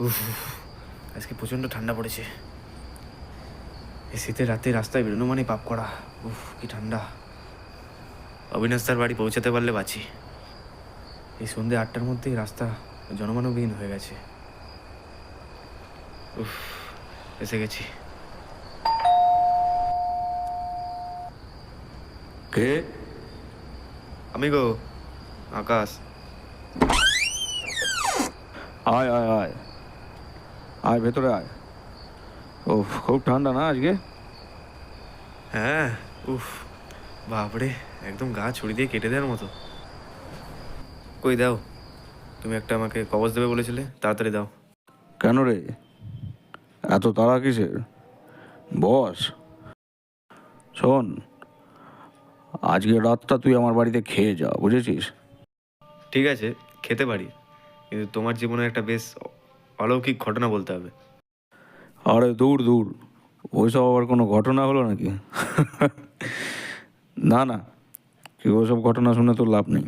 উফ, আজকে প্রচণ্ড ঠান্ডা পড়েছে। এই শীতের রাতে রাস্তায় বেরোনো মানে পাপ করা। উফ, কি ঠান্ডা। অবিনাশ তার বাড়ি পৌঁছাতে পারলে বাঁচি। এই সন্ধ্যে 8টার মধ্যেই রাস্তা জনমানবহীন হয়ে গেছে। উফ, এসে গেছি। কে? আমি গো, আকাশ। আয় আয় আয় আয়, ভেতরে আয়। ও, খুব ঠান্ডা না আজকে? হ্যাঁ, উফ, বাপরে, একদম গা ছুরি দিয়ে কেটে দেওয়ার মতো। কই দাও, তুমি একটা আমাকে কবচ দেবে বলেছিলে, তাড়াতাড়ি দাও। কেন রে, এত তাড়া কিসের? বস, শোন, আজকে রাতটা তুই আমার বাড়িতে খেয়ে যা, বুঝেছিস? ঠিক আছে, খেতে পারি, কিন্তু তোমার জীবনে একটা বেশ অলৌকিক ঘটনা বলতে হবে। আরে দূর দূর, ওইসব আবার কোনো ঘটনা হলো নাকি? না না, কি ওসব ঘটনা শুনে তোর লাভ নেই।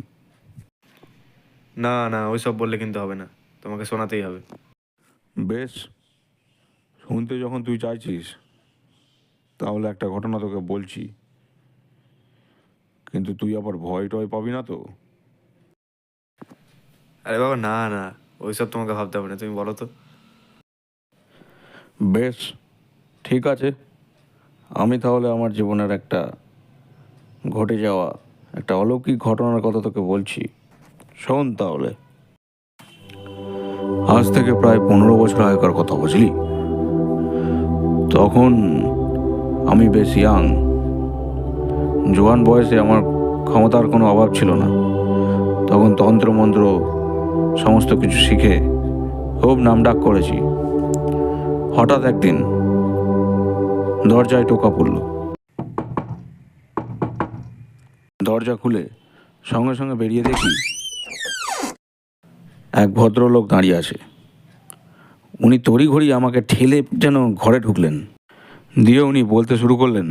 না না, ওইসব বললে কিন্তু হবে না, তোমাকে শোনাতেই হবে। বেশ, শুনতে যখন তুই চাইছিস, তাহলে একটা ঘটনা তোকে বলছি, কিন্তু তুই আবার ভয় টয় পাবি না তো? আরে বাবা, না না, ওইসব তোমাকে ভাবতে হবে না, তুমি বলো তো। বেশ, ঠিক আছে, আমি তাহলে আমার জীবনের একটা ঘটে যাওয়া একটা অলৌকিক ঘটনার কথা তোকে বলছি, শোন তাহলে। আজ থেকে প্রায় 15 বছর আগেকার কথা, বুঝলি? তখন আমি বেশ ইয়াং, জোয়ান বয়সে আমার ক্ষমতার কোনো অভাব ছিল না। তখন তন্ত্রমন্ত্র সমস্ত কিছু শিখে খুব নামডাক করেছি। হঠাৎ একদিন দরজায় টোকা পড়ল। দরজা খুলে সঙ্গে সঙ্গে বেরিয়ে দেখি এক ভদ্রলোক দাঁড়িয়ে আছে। উনি তড়িঘড়ি আমাকে ঠেলে যেন ঘরে ঢুকলেন, দিয়ে উনি বলতে শুরু করলেন,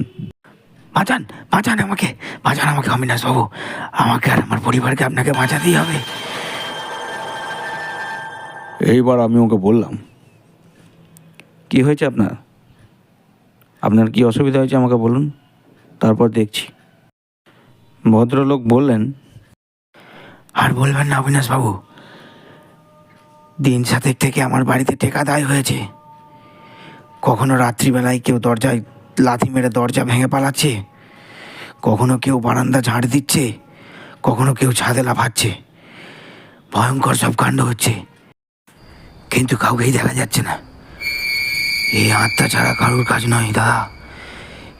বাঁচান বাঁচান আমাকে, বাঁচান আমাকে অবিনাশবাবু, আমাকে আর আমার পরিবারকে আপনাকে বাঁচাতেই হবে। এইবার আমি ওকে বললাম, কি হয়েছে আপনার? আপনার কি অসুবিধা হয়েছে আমাকে বলুন, তারপর দেখছি। ভদ্রলোক বললেন, আর বলবেন না অবিনাশবাবু, দিন 7 থেকে আমার বাড়িতে টেকা দায় হয়েছে। কখনো রাত্রিবেলায় কেউ দরজায় লাথি মেরে দরজা ভেঙে পালাচ্ছে, কখনো কেউ বারান্দা ঝাড় দিচ্ছে, কখনো কেউ ছাদে লাফাচ্ছে। ভয়ঙ্কর সব কাণ্ড হচ্ছে, কিন্তু কাউকেই দেখা যাচ্ছে না। এই আত্মা ছাড়া কারুর কাজ নয় দাদা,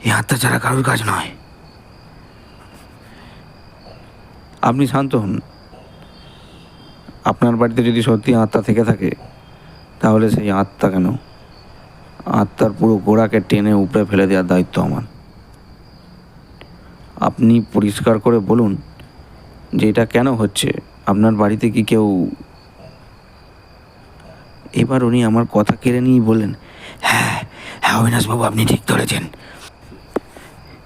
এই আত্মা ছাড়া কারুর কাজ নয়। আপনি শান্ত হন। আপনার বাড়িতে যদি সত্যি আত্মা থেকে থাকে, তাহলে সেই আত্মা কেন, আত্মার পুরো গোড়াকে টেনে উপড়ে ফেলে দেওয়ার দায়িত্ব আমার। আপনি পরিষ্কার করে বলুন যে এটা কেন হচ্ছে, আপনার বাড়িতে কি কেউ? এবার উনি আমার কথা কেড়ে নিয়ে বললেন, হ্যাঁ হ্যাঁ অবিনাশবাবু, আপনি ঠিক ধরেছেন।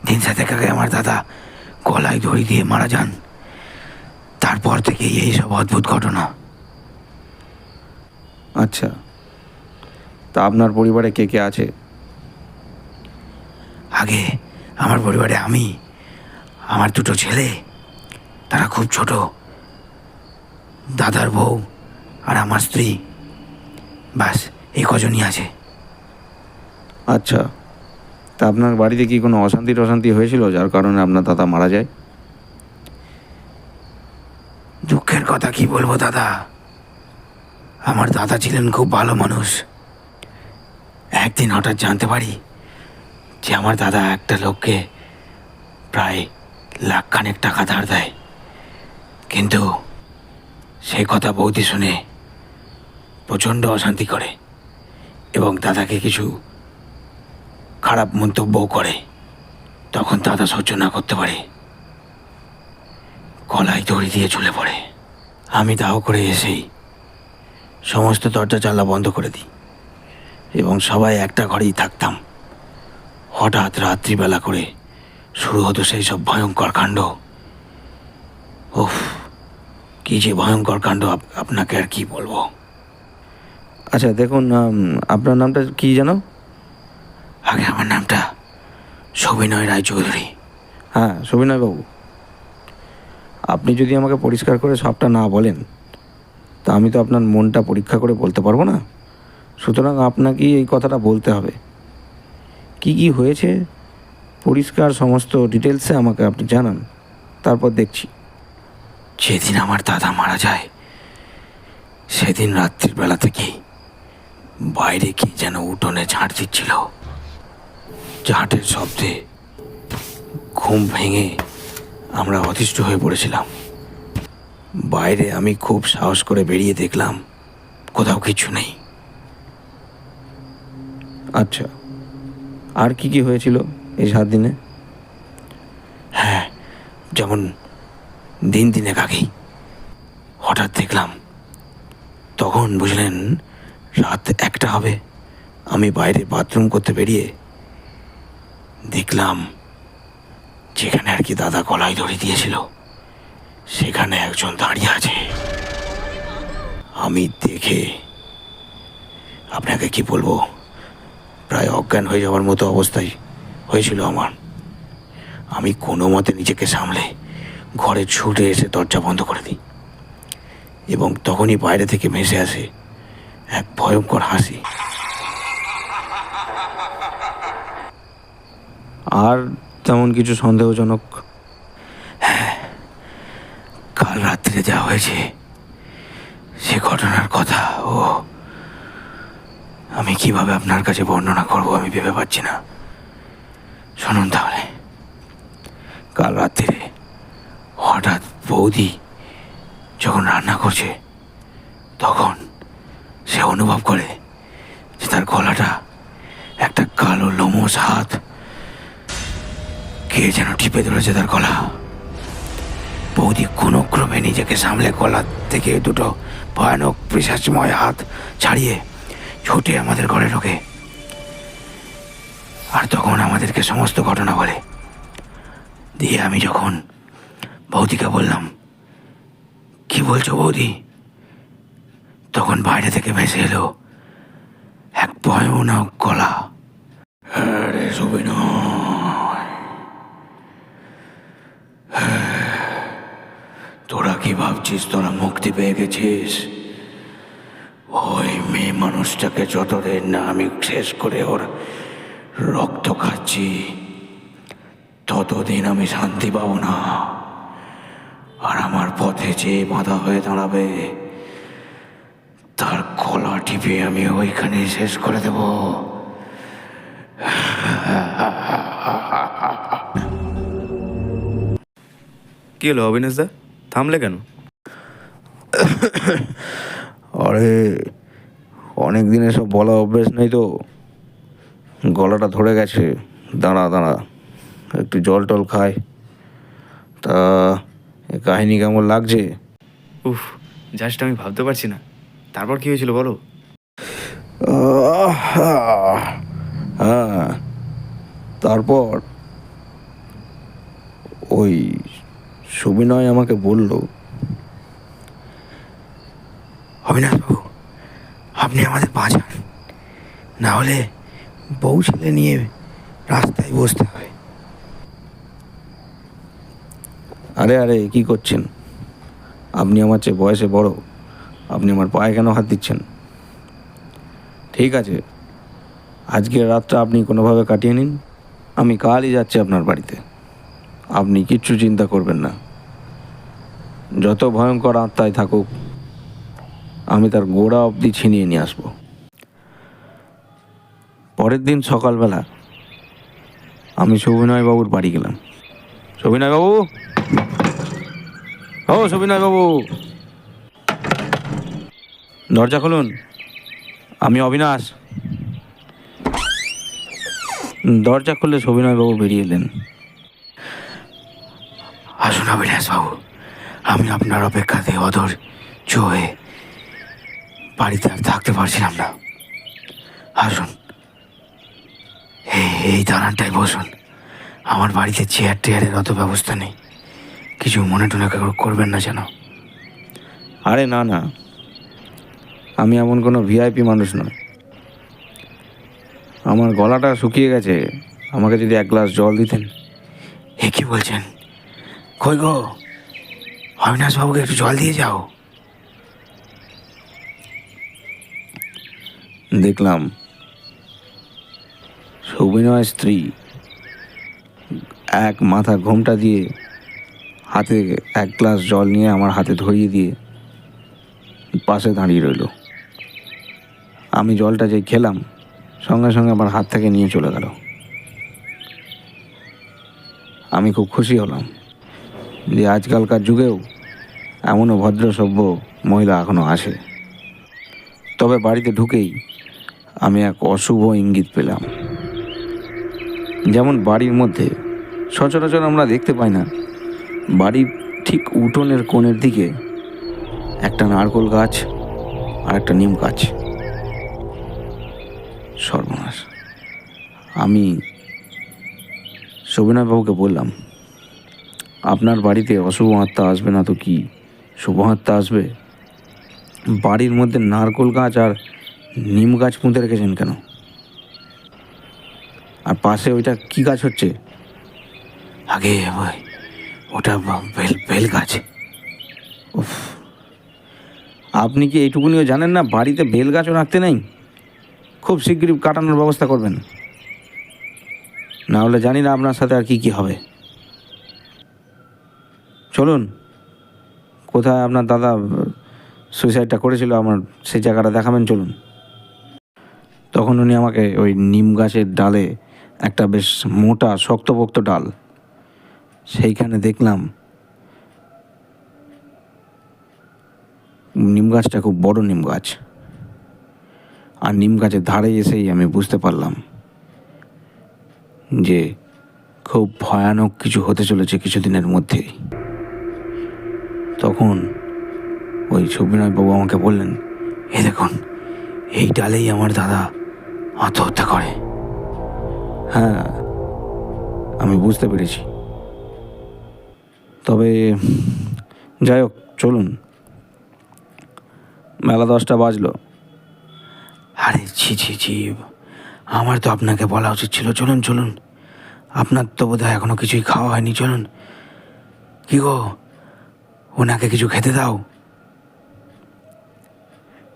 দিন 7 আগে আমার দাদা গলায় দড়ি দিয়ে মারা যান। তারপর থেকে এই সব অদ্ভুত ঘটনা। আচ্ছা, তা আপনার পরিবারে কে কে আছে? আগে আমার পরিবারে আমি, আমার 2টো ছেলে, তারা খুব ছোট, দাদার বউ আর আমার স্ত্রী, বাস এই কজনই আছে। আচ্ছা, তা আপনার বাড়িতে কি কোনো অশান্তি হয়েছিল যার কারণে আপনার দাদা মারা যায়? দুঃখের কথা কি বলবো দাদা, আমার দাদা ছিলেন খুব ভালো মানুষ। একদিন হঠাৎ জানতে পারি যে আমার দাদা একটা লোককে প্রায় 1,00,000 টাকা ধার দেয়, কিন্তু সেই কথা বৌদি শুনে প্রচণ্ড অশান্তি করে এবং দাদাকে কিছু খারাপ মন্তব্য করে। তখন দাদা সহ্য না করতে পারে, গলায় দড়ি দিয়ে ঝুলে পড়ে। আমি দাহ করে এসেই সমস্ত দরজা জানলা বন্ধ করে দিই এবং সবাই একটা ঘরেই থাকতাম। হঠাৎ রাত্রিবেলা করে শুরু হতো সেই সব ভয়ঙ্কর কাণ্ড। উফ, কি যে ভয়ঙ্কর কাণ্ড, আপনাকে আর কি বলবো। আচ্ছা দেখুন, আপনার নামটা কি জানো? আগে আমার নামটা সবিনয় রায়চৌধুরী। হ্যাঁ, সবিনয়বাবু, আপনি যদি আমাকে পরিষ্কার করে সবটা না বলেন তা আমি তো আপনার মনটা পরীক্ষা করে বলতে পারবো না। সুতরাং আপনাকে এই কথাটা বলতে হবে। কি কি হয়েছে পরিষ্কার সমস্ত ডিটেলসে আমাকে আপনি জানান, তারপর দেখছি। যেদিন আমার দাদা মারা যায় সেদিন রাত্রির বেলা থেকেই বাইরে কি যেন উঠোনে ঝাঁট দিচ্ছিল। ঝাঁটের শব্দে ঘুম ভেঙে আমরা অতিষ্ঠ হয়ে পড়েছিলাম। বাইরে আমি খুব সাহস করে বেরিয়ে দেখলাম কোথাও কিছু নেই। আচ্ছা, আর কি কি হয়েছিল এই 7 দিনে? হ্যাঁ, যেমন দিনের আগেই হঠাৎ দেখলাম, তখন বুঝলেন রাত 1টা হবে, আমি বাইরে বাথরুম করতে বেরিয়ে দেখলাম যেখানে আর কি দাদা গলায় দড়ি দিয়েছিল সেখানে একজন দাঁড়িয়ে আছে। আমি দেখে আপনাকে কি বলবো, প্রায় অজ্ঞান হয়ে যাওয়ার মতো অবস্থায় হয়েছিল আমার। আমি কোনো মতে নিজেকে সামলে ঘরে ছুটে এসে দরজা বন্ধ করে দিই এবং তখনই বাইরে থেকে ভেসে আসে এক ভয়ঙ্কর হাসি। আর তেমন কিছু সন্দেহজনক? হ্যাঁ, কাল রাত্রে যা হয়েছে সে ঘটনার কথা আমি কিভাবে আপনার কাছে বর্ণনা করব আমি ভেবে পাচ্ছি না। শুনুন তাহলে। কাল রাত্রে হঠাৎ বৌদি যখন রান্না করছে তখন সে অনুভব করে যে তার গলাটা একটা কালো লোমশ হাত কে যেন টিপে ধরেছে তার গলা। বৌদি কোনো ক্রমে নিজেকে সামলে গলা থেকে দুটো ভয়ানক পিশাচময় হাত ছাড়িয়ে ছুটে আমাদের ঘরে ঢোকে আর তখন আমাদেরকে সমস্ত ঘটনা বলে। দিয়ে আমি যখন বৌদিকে বললাম, কি বলছো বৌদি, তখন বাইরে থেকে ভেসে এলো এক ভয়ানক গলা। আরে সবিনয়, তোরা কি ভাবছিস তোরা মুক্তি পেয়ে গেছিস? ওই মেয়ে মানুষটাকে যতদিন না আমি শেষ করে ওর রক্ত খাচ্ছি ততদিন আমি শান্তি পাবো না। আর আমার পথে যে বাধা হয়ে দাঁড়াবে তার গলা টিপে আমি ওইখানে শেষ করে দেব। কি হলো অবিনাশ দা, থামলে কেন? আরে অনেক দিন এসব বলা অভ্যেস নেই তো, গলাটা ধরে গেছে। দাঁড়া দাঁড়া, একটু জল টল খাই। তা এ কাহিনী কেমন লাগছে? উফ, জাস্ট আমি ভাবতে পারছি না। তারপর কি হয়েছিল বলো? হ্যাঁ, তারপর ওই সবিনয় আমাকে বলল, অবিনাশবাবু আপনি আমাদের বাঁচান, না হলে বউ ছেলে নিয়ে রাস্তায় বসতে হবে। আরে আরে কি করছেন আপনি? আমার চেয়ে বয়সে বড়, আপনি আমার পায়ে কেন হাত দিচ্ছেন? ঠিক আছে, আজকের রাতটা আপনি কোনোভাবে কাটিয়ে নিন, আমি কালই যাচ্ছি আপনার বাড়িতে। আপনি কিচ্ছু চিন্তা করবেন না। যত ভয়ঙ্কর আত্মায় থাকুক আমি তার গোড়া অবধি ছিনিয়ে নিয়ে আসবো। পরের দিন সকালবেলা আমি সবিনয়বাবুর বাড়ি গেলাম। সবিনয়বাবু, ও সবিনয়বাবু, দরজা খুলুন, আমি অবিনাশ। দরজা খুললে সবিনয়বাবু বেরিয়ে এলেন। আসুন অবিনাশবাবু, আমি আপনার অপেক্ষাতে অধৈর্য হয়ে বাড়িতে আর থাকতে পারছিলাম না। আসুন, এই দালানটায় বসুন। আমার বাড়িতে চেয়ার টেয়ারের অত ব্যবস্থা নেই, কিছু মনে টনে করবেন না যেন। আরে না না, আমি এমন কোনো ভিআইপি মানুষ নয়। আমার গলাটা শুকিয়ে গেছে, আমাকে যদি এক গ্লাস জল দিতেন। এ কি বলছেন? কই গো, অবিনাশবাবুকে একটু জল দিয়ে যাও। দেখলাম সবিনয় স্ত্রী এক মাথা ঘোমটা দিয়ে হাতে এক গ্লাস জল নিয়ে আমার হাতে ধরিয়ে দিয়ে পাশে দাঁড়িয়ে রইল। আমি জলটা যে খেলাম, সঙ্গে সঙ্গে আমার হাত থেকে নিয়ে চলে গেল। আমি খুব খুশি হলাম যে আজকালকার যুগেও এমনও ভদ্র সভ্য মহিলা এখনও আসে। তবে বাড়িতে ঢুকেই আমি এক অশুভ ইঙ্গিত পেলাম। যেমন বাড়ির মধ্যে সচরাচর আমরা দেখতে পাই না, বাড়ির ঠিক উঠোনের কোণের দিকে একটা নারকেল গাছ আর একটা নিম গাছ। সর্বনাশ! আমি সবিনয়বাবুকে বললাম, আপনার বাড়িতে অশুভ আত্মা আসবে না তো কি শুভ আত্মা আসবে? বাড়ির মধ্যে নারকেল গাছ আর নিম গাছ পুঁতে রেখেছেন কেন? আর পাশে ওইটা কি গাছ হচ্ছে? আগে ওটা বেল গাছ। উফ! আপনি কি এইটুকুনিও জানেন না বাড়িতে বেল গাছও রাখতে নেই? খুব শিগগিরই কাটানোর ব্যবস্থা করবেন, না হলে জানি না আপনার সাথে আর কি হবে। চলুন, কোথায় আপনার দাদা সুইসাইডটা করেছিল আমার সেই জায়গাটা দেখাবেন, চলুন। তখন উনি আমাকে ওই নিম গাছের ডালে, একটা বেশ মোটা শক্তপোক্ত ডাল, সেইখানে দেখলাম নিম গাছটা খুব বড় নিম গাছ। আর নিম গাছের ধারে এসেই আমি বুঝতে পারলাম যে খুব ভয়ানক কিছু হতে চলেছে কিছুদিনের মধ্যেই। তখন ওই সবিনয়বাবু আমাকে বললেন, এই দেখুন, এই ডালেই আমার দাদা আত্মহত্যা করে। হ্যাঁ, আমি বুঝতে পেরেছি। তবে যাই হোক, চলুন। বেলা 10টা বাজলো। আরে ছি, আমার তো আপনাকে বলা উচিত ছিল। চলুন, আপনার তো বোধহয় এখনো কিছুই খাওয়া হয়নি। চলুন। কি গো, ওনাকে কিছু খেতে দাও।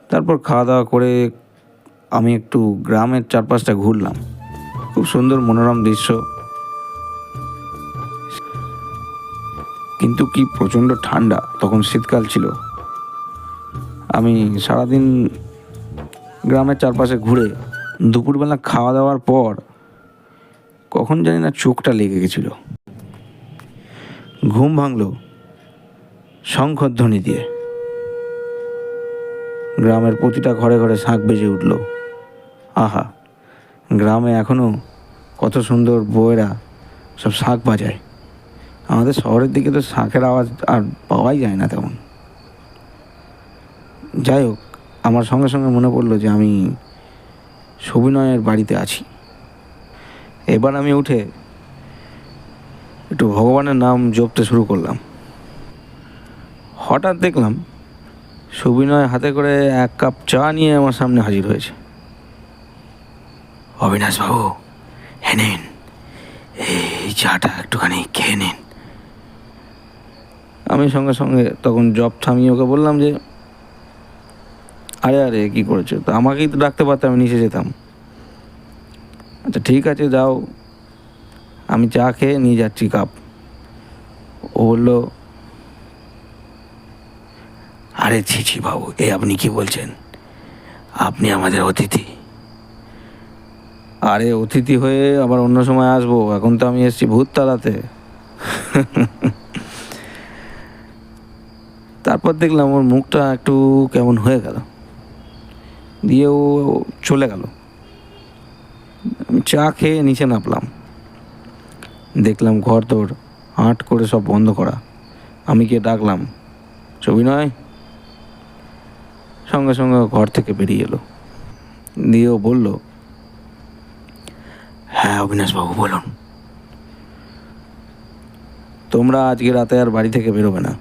তারপর খাওয়া দাওয়া করে আমি একটু গ্রামের চারপাশটা ঘুরলাম। খুব সুন্দর মনোরম দৃশ্য, কিন্তু কি প্রচণ্ড ঠান্ডা। তখন শীতকাল ছিল। আমি সারাদিন গ্রামের চারপাশে ঘুরে দুপুরবেলা খাওয়া দাওয়ার পর কখন জানি না চোখটা লেগে গেছিল। ঘুম ভাঙলো শঙ্খধ্বনি দিয়ে। গ্রামের প্রতিটা ঘরে ঘরে শাঁখ বেজে উঠল। আহা, গ্রামে এখনও কত সুন্দর বউয়েরা সব শাঁখ বাজায়। আমাদের শহরের দিকে তো শাঁখের আওয়াজ আর পাওয়াই যায় না তেমন। যাই হোক, আমার সঙ্গে সঙ্গে মনে পড়লো যে আমি সবিনয়ের বাড়িতে আছি। এবার আমি উঠে একটু ভগবানের নাম জপতে শুরু করলাম। হঠাৎ দেখলাম সবিনয় হাতে করে এক কাপ চা নিয়ে আমার সামনে হাজির হয়েছে। অবিনাশবাবু, হ্যাঁ নিন, এই চাটা একটুখানি খেয়ে নিন। আমি সঙ্গে সঙ্গে তখন জব থামিয়ে ওকে বললাম যে, আরে কী করেছো? তো আমাকেই তো ডাকতে পারতাম, আমি নিচে যেতাম। আচ্ছা ঠিক আছে, যাও, আমি চা খেয়ে নিয়ে যাচ্ছি কাপ। ও বললো, আরে ছি বাবু, আপনি কি বলছেন? আপনি আমাদের অতিথি। আরে অতিথি হয়ে আবার অন্য সময় আসবো, এখন তো আমি এসেছি ভূত তাড়াতে। তারপর দেখলাম ওর মুখটা একটু কেমন হয়ে গেল, দিয়ে ও চলে গেল। আমি চা খেয়ে নিচে নামলাম। দেখলাম ঘর তোর আট করে সব বন্ধ করা। আমি গিয়ে ডাকলাম, সবিনয়। সঙ্গে সঙ্গে ঘর থেকে বেরিয়ে এলো। দিয়ে ও বলল, হ্যাঁ অবিনাশবাবু বলুন। তোমরা আজকে রাতে আর বাড়ি থেকে বেরোবে না।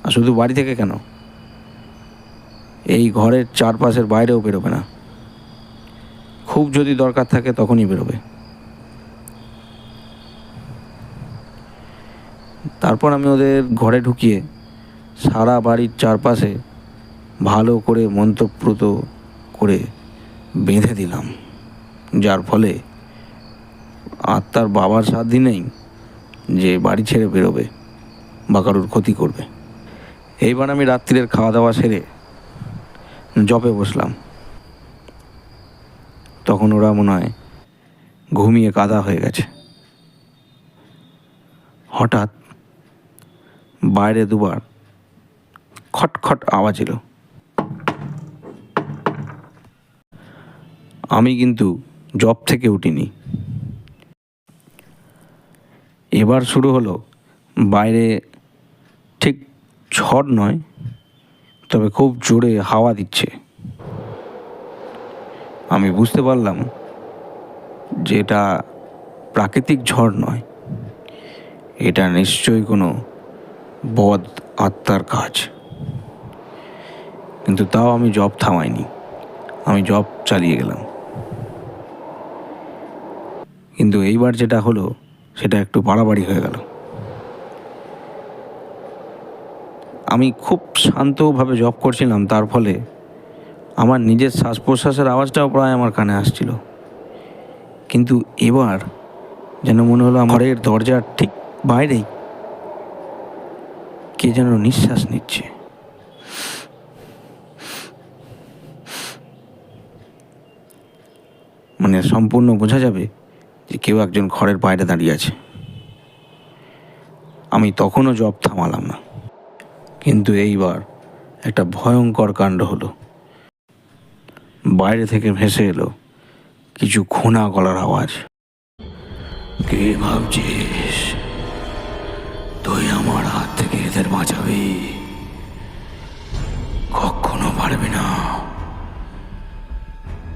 আর শুধু বাড়ি থেকে কেন, এই ঘরের চারপাশের বাইরেও বেরোবে না। খুব যদি দরকার থাকে তখনই বেরোবে। তারপর আমি ওদের ঘরে ঢুকিয়ে সারা বাড়ির চারপাশে ভালো করে মন্ত্রপ্রুত করে বেঁধে দিলাম, যার ফলে আত্মার বাবার সাধ্য নেই যে বাড়ি ছেড়ে বেরোবে বা কারোর ক্ষতি করবে। এইবার আমি রাত্রির খাওয়া দাওয়া সেরে জপে বসলাম। তখন ওরা মনে হয় ঘুমিয়ে কাদা হয়ে গেছে। হঠাৎ বাইরে দুবার খটখট আওয়াজ এলো। আমি কিন্তু জব থেকে উঠিনি। এবার শুরু হলো বাইরে ঠিক ঝড় নয়, তবে খুব জোরে হাওয়া দিচ্ছে। আমি বুঝতে পারলাম যে এটা প্রাকৃতিক ঝড় নয়, এটা নিশ্চয়ই কোনো বদ আত্মার কাজ। কিন্তু তাও আমি জব থামাইনি, আমি জব চালিয়ে গেলাম। কিন্তু এইবার যেটা হলো সেটা একটু বাড়াবাড়ি হয়ে গেল। আমি খুব শান্তভাবে জব করছিলাম, তার ফলে আমার নিজের শ্বাস প্রশ্বাসের আওয়াজটাও প্রায় আমার কানে আসছিল। কিন্তু এবার যেন মনে হলো আমার ঘরের দরজার ঠিক বাইরেই কে যেন নিঃশ্বাস নিচ্ছে। মানে সম্পূর্ণ বোঝা যাবে যে কেউ একজন ঘরের বাইরে দাঁড়িয়ে আছে। আমি তখনও জব থামালাম না। কিন্তু এইবার একটা ভয়ঙ্কর কাণ্ড হলো। বাইরে থেকে ভেসে এলো কিছু খোনা গলার আওয়াজ। কে ভাবছিস তুই আমার হাত থেকে এদের বাঁচাবি? কখনো পারবি না।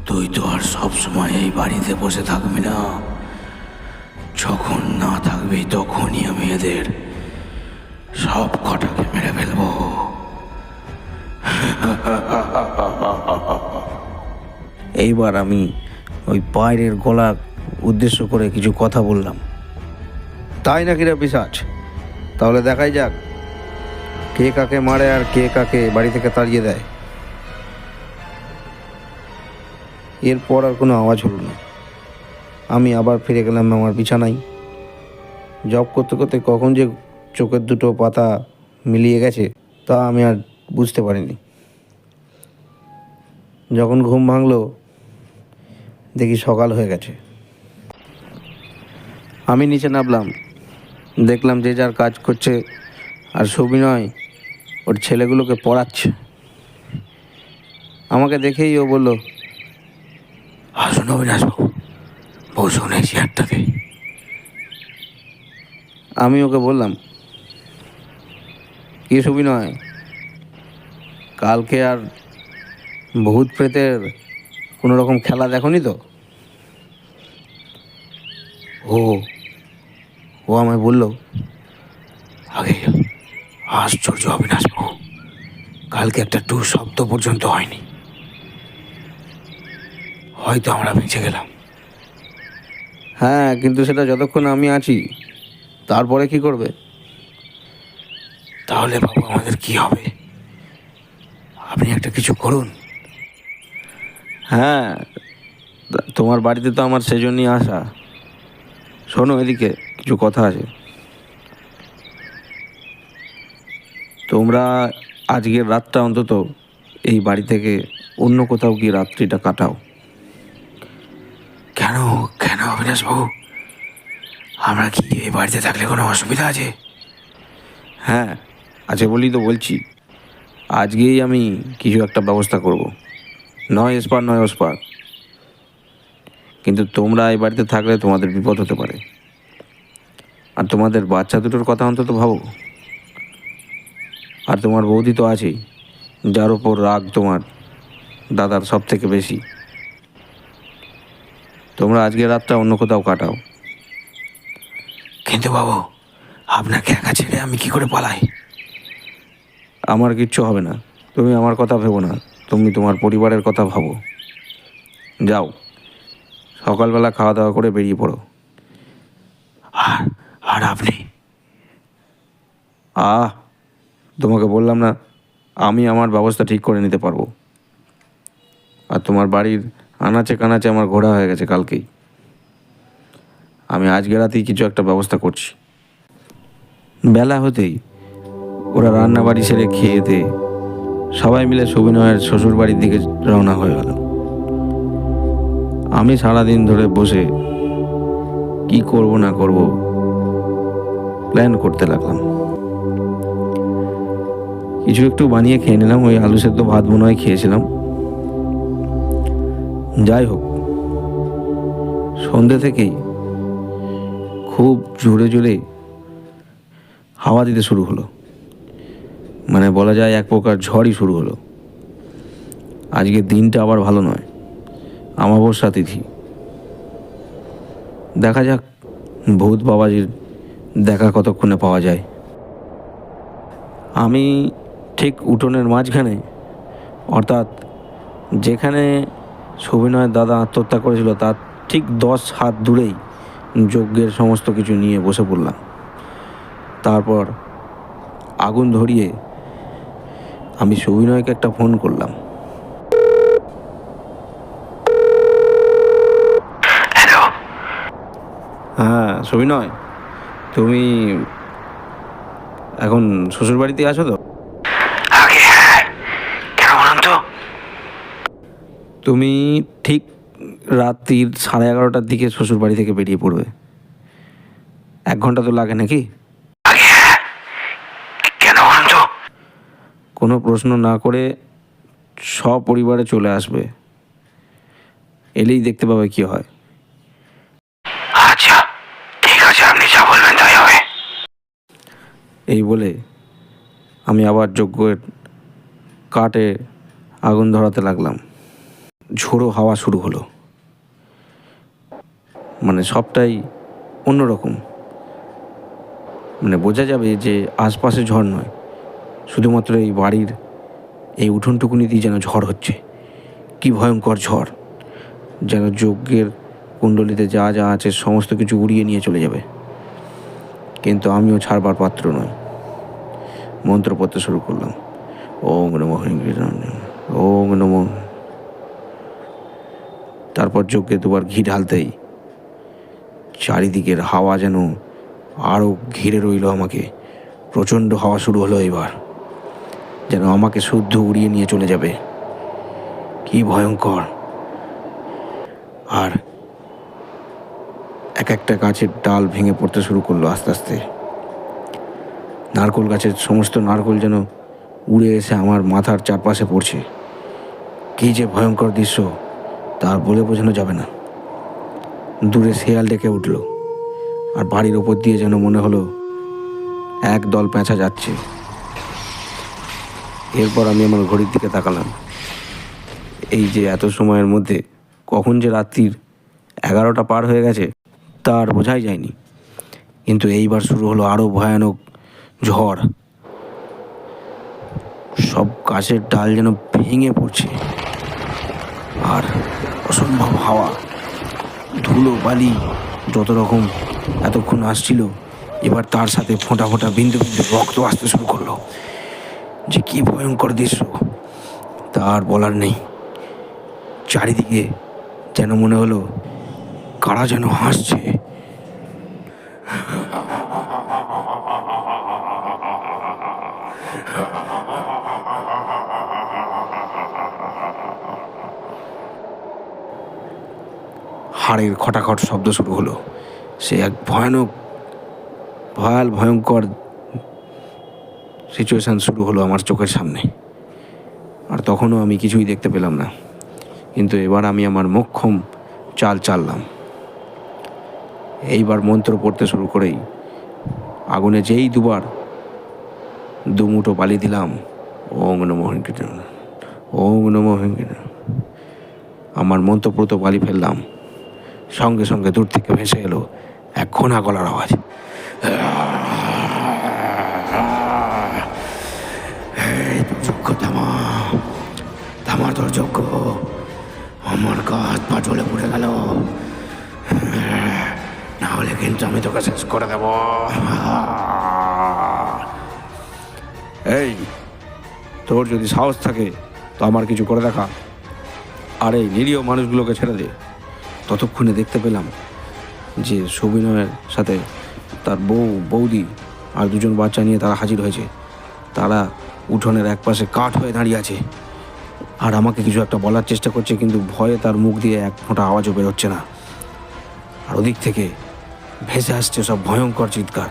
তুই তো আর সবসময় এই বাড়িতে বসে থাকবি না। যখন না থাকবি তখনই আমি এদের সব কটাকে মেরে ফেলবো। এইবার আমি ওই বাইরের গলা উদ্দেশ্য করে কিছু কথা বললাম। তাই নাকি রে পিশাচ? তাহলে দেখাই যাক কে কাকে মারে আর কে কাকে বাড়ি থেকে তাড়িয়ে দেয়। এরপর আর কোনো আওয়াজ হলো না। আমি আবার ফিরে গেলাম আমার বিছানায়। জব করতে করতে কখন যে চোখের দুটো পাতা মিলিয়ে গেছে তা আমি আর বুঝতে পারিনি। যখন ঘুম ভাঙলো দেখি সকাল হয়ে গেছে। আমি নিচে নামলাম, দেখলাম যে যার কাজ করছে, আর সবিনয় ওর ছেলেগুলোকে পড়াচ্ছে। আমাকে দেখেই ও বলল, আসুন অবিনাশবাবু, বসুন এই চেয়ারটাতে। আমি ওকে বললাম, কি সবিনয়, কালকে আর ভূত প্রেতের কোনো রকম খেলা দেখনি তো? ও ও আমায় বলল, আগে আশ্চর্য অবিনাশবাবু, কালকে একটা টু শব্দ পর্যন্ত হয়নি। হয়তো আমরা বেঁচে গেলাম। হ্যাঁ, কিন্তু সেটা যতক্ষণ আমি আছি। তারপরে কি করবে? তাহলে বাবু আমাদের কি হবে? আপনি একটা কিছু করুন। হ্যাঁ, তোমার বাড়িতে তো আমার সেজন্যই আসা। শোনো, এদিকে কিছু কথা আছে। তোমরা আজকের রাতটা অন্তত এই বাড়ি থেকে অন্য কোথাও গিয়ে রাত্রিটা কাটাও। কেন কেন অবিনাশবাবু, আমরা কি এই বাড়িতে থাকলে কোনো অসুবিধা আছে? হ্যাঁ আছে বলেই তো বলছি। আজকেই আমি কিছু একটা ব্যবস্থা করব, নয় এসপার নয় ওসপার। কিন্তু তোমরা এই বাড়িতে থাকলে তোমাদের বিপদ হতে পারে। আর তোমাদের বাচ্চা দুটোর কথা অন্তত ভাবো। আর তোমার বৌদি তো আছেই, যার ওপর রাগ তোমার দাদার সব থেকে বেশি। তোমরা আজকের রাতটা অন্য কোথাও কাটাও। কিন্তু বাবু, আপনাকে একা ছেড়ে আমি কি করে পালাই? আমার কিচ্ছু হবে না, তুমি আমার কথা ভেবো না। তুমি তোমার পরিবারের কথা ভাবো। যাও, সকালবেলা খাওয়া দাওয়া করে বেরিয়ে পড়ো। আর আর আপনি? তোমাকে বললাম না, আমি আমার ব্যবস্থা ঠিক করে নিতে পারবো। আর তোমার বাড়ির আনাচে কানাচে আমার ঘোরা হয়ে গেছে কালকেই। আমি আজকে রাতেই কিছু একটা ব্যবস্থা করছি। বেলা হতেই ওরা রান্নাবাড়ি সেরে খেয়েতে সবাই মিলে সুবিনয়ের শ্বশুর বাড়ির দিকে রওনা হয়ে গেল। আমি সারাদিন ধরে বসে কি করব না করব প্ল্যান করতে লাগলাম। কিছু একটু বানিয়ে খেয়ে নিলাম, ওই আলু সেদ্ধ ভাত মনে হয় খেয়েছিলাম। যাই হোক, সন্ধ্যে থেকেই খুব জোরে জোরে হাওয়া দিতে শুরু হলো। মানে বলা যায় এক প্রকার ঝড়ই শুরু হলো। আজকের দিনটা আবার ভালো নয়, অমাবস্যা তিথি। দেখা যাক ভূত বাবাজির দেখা কতক্ষণে পাওয়া যায়। আমি ঠিক উঠোনের মাঝখানে, অর্থাৎ যেখানে সুবিনয়ের দাদা আত্মহত্যা করেছিল তার ঠিক 10 হাত দূরেই যজ্ঞের সমস্ত কিছু নিয়ে বসে পড়লাম। তারপর আগুন ধরিয়ে আমি সুবিনয়কে একটা ফোন করলাম। হ্যালো। হ্যাঁ সুবিনয়, তুমি এখন শ্বশুরবাড়িতে আছো তো? আগে হ্যাঁ, কেন বলুন তো? তুমি ঠিক রাত্রির 11:30টার দিকে শ্বশুরবাড়ি থেকে বেরিয়ে পড়বে। 1 ঘন্টা তো লাগে নাকি? আগে হ্যাঁ, কেন বলুন তো? কোনো প্রশ্ন না করে সপরিবারে চলে আসবে। এলেই দেখতে পাবে কি হয়। আচ্ছা ঠিক আছে, আপনি যা বলবেন তাই হবে। এই বলে আমি আবার যজ্ঞের কাঠে আগুন ধরাতে লাগলাম। ঝোড়ো হাওয়া শুরু হলো। মানে সবটাই অন্যরকম। মানে বোঝা যাবে যে আশপাশে ঝড় নয়, শুধুমাত্র এই বাড়ির এই উঠোনটুকুনিতেই যেন ঝড় হচ্ছে। কি ভয়ঙ্কর ঝড়, যেন যজ্ঞের কুণ্ডলিতে যা যা আছে সমস্ত কিছু উড়িয়ে নিয়ে চলে যাবে। কিন্তু আমিও ছাড়বার পাত্র নয়। মন্ত্র পড়তে শুরু করলাম। ওম নমঃ ওম নমঃ। তারপর যজ্ঞে দুবার ঘি ঢালতেই চারিদিকের হাওয়া যেন আরও ঘিরে রইল আমাকে। প্রচণ্ড হাওয়া শুরু হলো এবার, যেন আমাকে শুদ্ধ উড়িয়ে নিয়ে চলে যাবে। কি ভয়ঙ্কর। আর এক একটা গাছের ডাল ভেঙে পড়তে শুরু করলো আস্তে আস্তে। নারকেল গাছের সমস্ত নারকেল যেন উড়ে এসে আমার মাথার চারপাশে পড়ছে। কী যে ভয়ঙ্কর দৃশ্য তার বলে বোঝানো যাবে না। দূরে শেয়াল ডেকে উঠল, আর বাড়ির ওপর দিয়ে যেন মনে হলো এক দল পেঁচা যাচ্ছে। এরপর আমি আমার ঘড়ির দিকে তাকালাম। এই যে এত সময়ের মধ্যে কখন যে রাত্রির 11টা পার হয়ে গেছে তার বোঝাই যায়নি। কিন্তু এইবার শুরু হলো আরও ভয়ানক ঝড়। সব গাছের ডাল যেন ভেঙে পড়ছে, আর অসম্ভব হাওয়া, ধুলো বালি যত রকম এতক্ষণ আসছিল, এবার তার সাথে ফোঁটা ফোঁটা বিন্দু বিন্দু রক্ত আসতে শুরু করলো। যে কি ভয়ঙ্কর দৃশ্য তার বলার নেই। চারিদিকে যেন মনে হলো কারা যেন হাসছে। হাড়ের খটাখট শব্দ শুরু হলো। সে এক ভয়ঙ্কর সিচুয়েশান শুরু হলো আমার চোখের সামনে। আর তখনও আমি কিছুই দেখতে পেলাম না, কিন্তু এবার আমি আমার মোক্ষম চাল চাললাম। এইবার মন্ত্র পড়তে শুরু করেই আগুনে যেই দুবার দুমুঠো বালি দিলাম, ওম নমঃ ওম নমঃ, আমার মন্ত্রপ্রত বালি ফেললাম। সঙ্গে সঙ্গে দূর থেকে ভেসে এলো এক ঘোনা গলার আওয়াজ। থামো, থামা তোর যজ্ঞ। আমার গা হাত পা জ্বলে পুড়ে গেল, না হলে কিন্তু আমি তোকে শেষ করে দেব। এই, তোর যদি সাহস থাকে তো আমার কিছু করে দেখা, আর এই নিরীহ মানুষগুলোকে ছেড়ে দে। ততক্ষণে দেখতে পেলাম যে সবিনয়ের সাথে তার বৌদি আর দুজন বাচ্চা নিয়ে তারা হাজির হয়েছে। তারা উঠোনের একপাশে কাঠ হয়ে দাঁড়িয়ে আছে, আর আমাকে কিছু একটা বলার চেষ্টা করছে, কিন্তু ভয়ে তার মুখ দিয়ে এক ফোঁটা আওয়াজও বেরোচ্ছে না। আর ওদিক থেকে ভেসে আসছে সব ভয়ঙ্কর চিৎকার।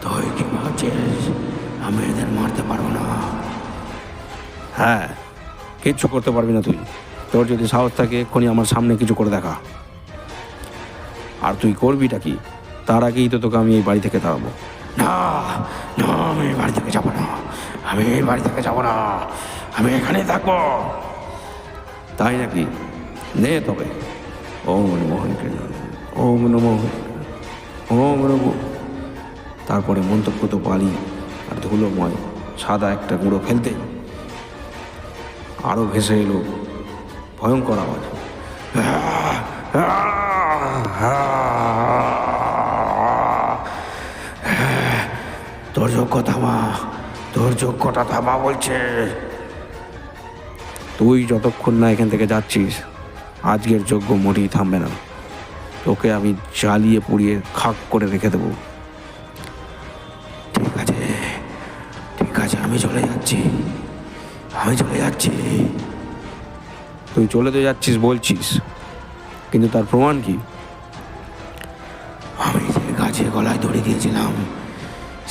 তুই কি ভাবছিস আমি এদের মারতে পারবো না? হ্যাঁ, কিচ্ছু করতে পারবি না তুই। তোর যদি সাহস থাকে এক্ষুনি আমার সামনে কিছু করে দেখা। আর তুই করবিটা কি, তার আগেই তো তোকে আমি এই বাড়ি থেকে তাড়াবো। না না, আমি এই বাড়ি থেকে যাবো না, আমি এই বাড়ি থেকে যাবো না, আমি এখানেই থাকবো। তাই নাকি? নে তবে। ওম নমঃ কৃষ্ণ, ওম নমঃ, ওম নমঃ। তারপরে মন্তব্যত বালি আর ধুলোময় সাদা একটা গুঁড়ো ফেলতে আরও ভেসে এলো ভয়ঙ্কর আওয়াজ। তোর যোগ্য থামা, তোর যোগ্যটা থামা বলছে। তুই যতক্ষণ না এখান থেকে যাচ্ছিস আজকের যজ্ঞ মোটেই থামবে না। তোকে আমি জ্বালিয়ে পুড়িয়ে খাক করে রেখে দেবো। ঠিক আছে ঠিক আছে, আমি চলে যাচ্ছি, আমি চলে যাচ্ছি। তুই চলে তো যাচ্ছিস বলছিস, কিন্তু তার প্রমাণ কি? আমি যে গাছে গলায় দড়ি দিয়েছিলাম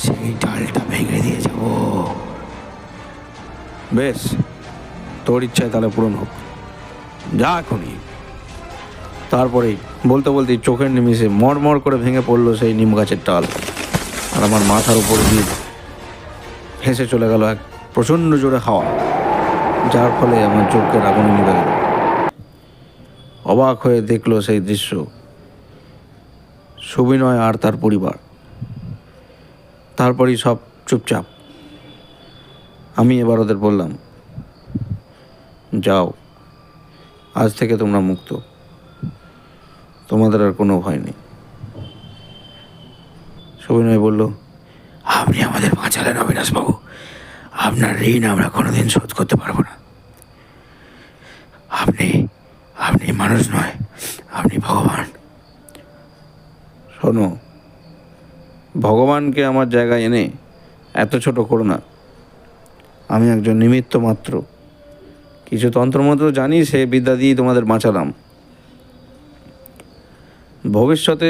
সেই ডালটা ভেঙে দিয়ে যাব। বেশ, তোর ইচ্ছায় তাহলে পূরণ হোক, যা এখনই। তারপরেই বলতে বলতেই চোখের নিমিষে মরমর করে ভেঙে পড়লো সেই নিম গাছের ডাল, আর আমার মাথার উপর দিয়ে ভেসে চলে গেল এক প্রচণ্ড জোরে হাওয়া, যার ফলে আমার চোখের আগুন নিভে গেল। অবাক হয়ে দেখলো সেই দৃশ্য সুবিনয় আর তার পরিবার। তারপরই সব চুপচাপ। আমি এবার ওদের বললাম, যাও, আজ থেকে তোমরা মুক্ত, তোমাদের আর কোনো ভয় নেই। সুবিনয় বলল, আপনি আমাদের বাঁচালেন অবিনাশবাবু, আপনার ঋণ আমরা কোনোদিন শোধ করতে পারবো না। আপনি আপনি মানুষ নয়, আপনি ভগবান। শোনো, ভগবানকে আমার জায়গায় এনে এত ছোট করো না। আমি একজন নিমিত্ত মাত্র, কিছু তন্ত্রমন্ত্র জানি, সে বিদ্যা দিয়েই তোমাদের বাঁচালাম। ভবিষ্যতে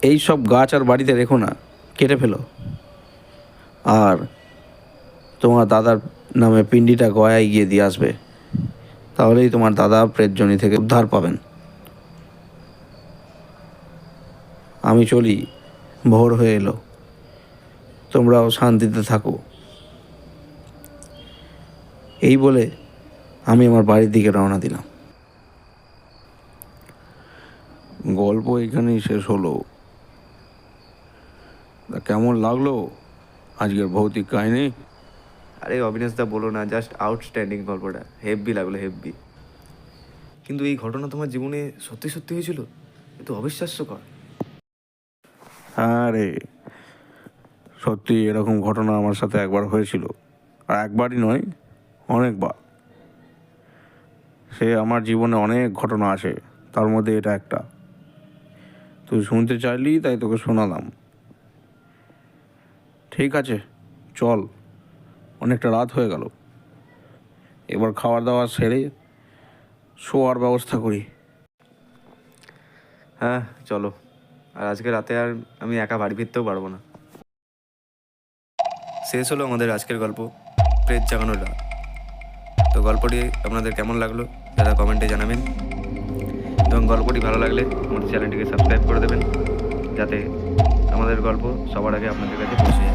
এই সব গাছ আর বাড়িতে রেখো না, কেটে ফেলো। আর তোমার দাদার নামে পিণ্ডিটা গয়ায় গিয়ে দিয়ে আসবে, তাহলেই তোমার দাদা প্রেতজনি থেকে উদ্ধার পাবেন। আমি চলি, ভোর হয়ে এলো, তোমরাও শান্তিতে থাকো। এই বলে আমি আমার বাড়ির দিকে রওনা দিলাম। গল্প এখানেই শেষ হলো। তা কেমন লাগলো আজকের ভৌতিক কাহিনী? আরে অবিনাশ দা বলো না, জাস্ট আউটস্ট্যান্ডিং গল্পটা, হেব্বি লাগলো, হেব্বি। কিন্তু এই ঘটনা তোমার জীবনে সত্যি সত্যি হয়েছিল? এ তো অবিশ্বাস্যকর। হ্যাঁ রে, সত্যি এরকম ঘটনা আমার সাথে একবার হয়েছিল, আর একবারই নয়, অনেকবার। সে আমার জীবনে অনেক ঘটনা আছে, তার মধ্যে এটা একটা। তুই শুনতে চাইলি তাই তোকে শোনালাম। ঠিক আছে, চল, অনেকটা রাত হয়ে গেল, এবার খাওয়ার দাওয়া সেরে শোয়ার ব্যবস্থা করি। হ্যাঁ চলো, আর আজকে রাতে আর আমি একা বাড়ি ফিরতেও পারবো না। শেষ হলো আমাদের আজকের গল্প, প্রেত জাগানোর রাত। তো গল্পটি আপনাদের কেমন লাগলো যারা কমেন্টে জানাবেন, এবং গল্পটি ভালো লাগলে আমাদের চ্যানেলটিকে সাবস্ক্রাইব করে দেবেন, যাতে আমাদের গল্প সবার আগে আপনাদের কাছে পৌঁছে যায়।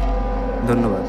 ধন্যবাদ।